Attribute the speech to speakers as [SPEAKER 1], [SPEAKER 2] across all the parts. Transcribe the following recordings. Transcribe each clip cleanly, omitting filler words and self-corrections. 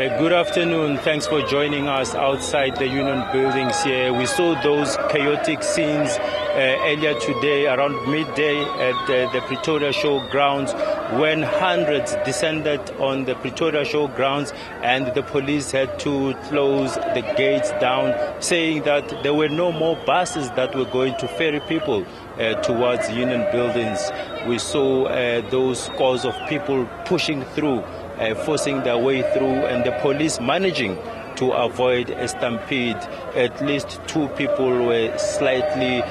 [SPEAKER 1] Good afternoon. Thanks for joining us outside the Union buildings here. We saw those chaotic scenes earlier today around midday at the Pretoria Showgrounds when hundreds descended on the Pretoria Showgrounds and the police had to close the gates down, saying that there were no more buses that were going to ferry people towards Union buildings. We saw those scores of people pushing through, forcing their way through, and the police managing to avoid a stampede. At least 2 people were slightly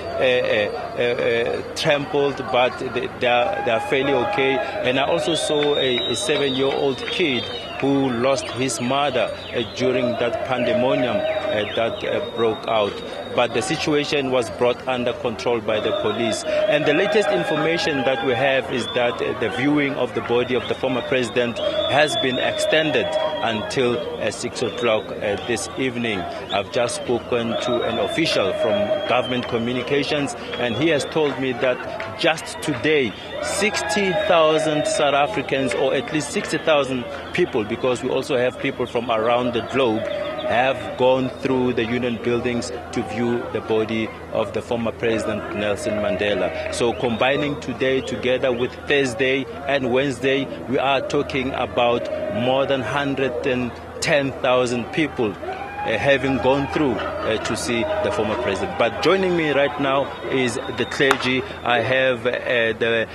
[SPEAKER 1] trampled, but they are fairly okay. And I also saw a 7-year-old kid who lost his mother during that pandemonium that broke out. But the situation was brought under control by the police. And the latest information that we have is that the viewing of the body of the former president has been extended until 6 o'clock this evening. I've just spoken to an official from government communications, and he has told me that just today 60,000 South Africans, or at least 60,000 people, because we also have people from around the globe, have gone through the Union buildings to view the body of the former president Nelson Mandela. So combining today together with Thursday and Wednesday, we are talking about more than 110,000 people having gone through to see the former president. But joining me right now is the clergy. I have the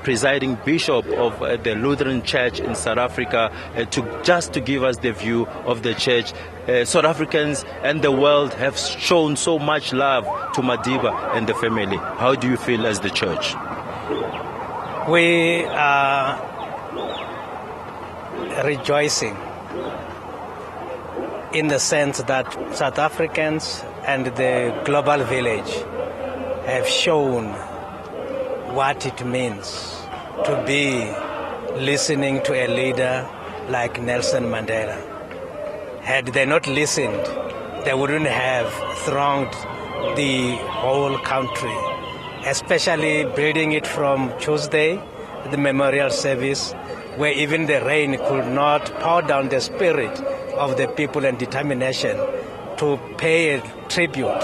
[SPEAKER 1] presiding bishop of the Lutheran Church in South Africa to give us the view of the church. South Africans and the world have shown so much love to Madiba and the family. How do you feel as the church?
[SPEAKER 2] We are rejoicing in the sense that South Africans and the global village have shown what it means to be listening to a leader like Nelson Mandela. Had they not listened, they wouldn't have thronged the whole country, especially building it from Tuesday, the memorial service, where even the rain could not pour down the spirit of the people and determination to pay a tribute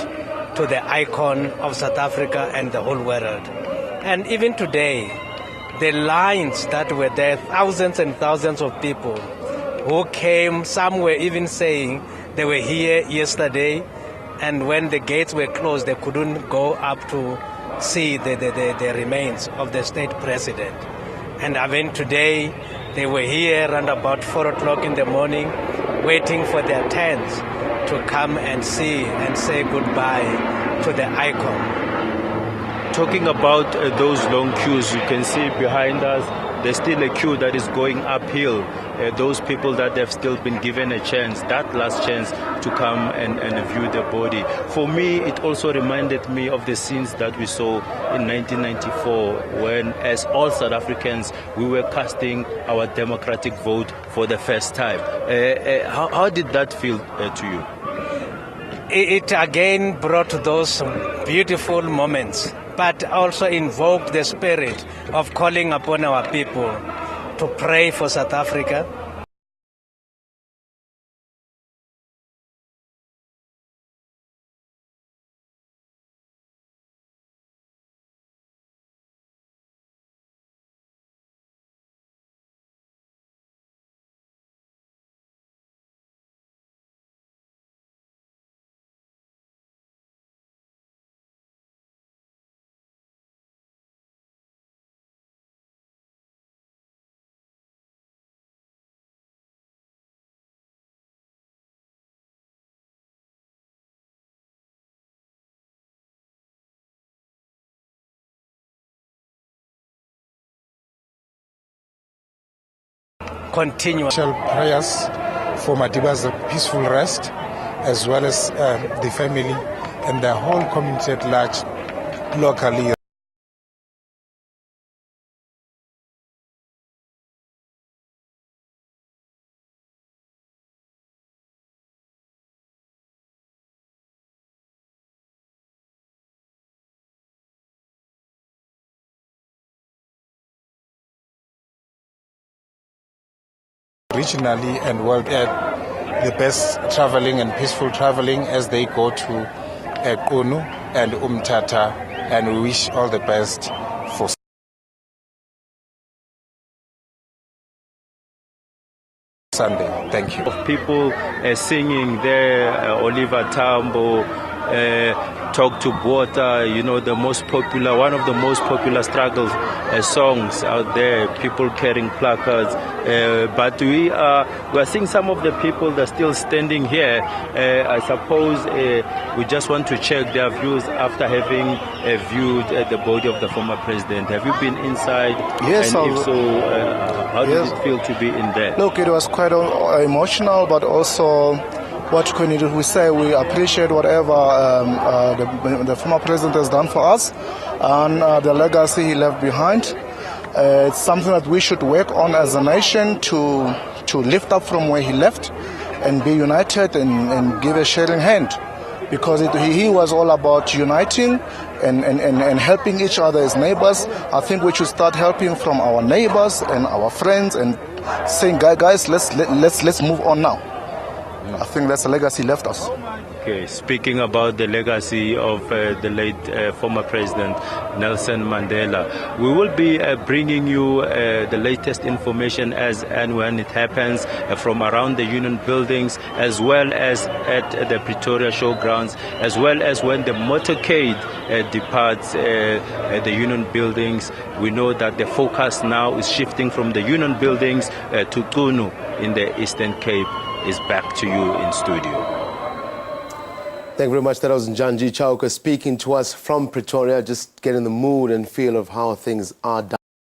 [SPEAKER 2] to the icon of South Africa and the whole world. And even today, the lines that were there, thousands and thousands of people who came, some were even saying they were here yesterday, and when the gates were closed, they couldn't go up to see the remains of the state president. And even today, they were here around about 4 o'clock in the morning, waiting for their turns to come and see and say goodbye to the icon.
[SPEAKER 1] Talking about those long queues, you can see behind us, there's still a queue that is going uphill. Those people that have still been given a chance, that last chance to come and view the body. For me, it also reminded me of the scenes that we saw in 1994 when, as all South Africans, we were casting our democratic vote for the first time. How did that feel to you?
[SPEAKER 2] It again brought those beautiful moments, but also invoked the spirit of calling upon our people to pray for South Africa. Continuous
[SPEAKER 3] prayers for Madiba's peaceful rest, as well as the family and the whole community at large locally. Regionally and world the best traveling and peaceful traveling as they go to Qunu and Umtata, and we wish all the best for Sunday. Thank you.
[SPEAKER 1] Of people singing there, Oliver Tambo, Talk to Water, the most popular, one of the most popular struggle songs out there, people carrying placards. But we are seeing some of the people that are still standing here. I suppose we just want to check their views after having viewed the body of the former president. Have you been inside?
[SPEAKER 4] Yes.
[SPEAKER 1] And if so, how did it feel to be in there?
[SPEAKER 4] Look, it was quite emotional, but also what can we say? We appreciate whatever the former president has done for us and the legacy he left behind. It's something that we should work on as a nation to lift up from where he left and be united and give a sharing hand. Because he was all about uniting and helping each other as neighbors. I think we should start helping from our neighbors and our friends and saying, guys, let's move on now. I think that's the legacy left us.
[SPEAKER 1] Okay, speaking about the legacy of the late former president Nelson Mandela, we will be bringing you the latest information as and when it happens from around the Union buildings, as well as at the Pretoria showgrounds, as well as when the motorcade departs the Union buildings. We know that the focus now is shifting from the Union buildings to Qunu in the Eastern Cape. Is back to you in studio.
[SPEAKER 5] Thank you very much. That was Njanji Chauke speaking to us from Pretoria, just getting the mood and feel of how things are done.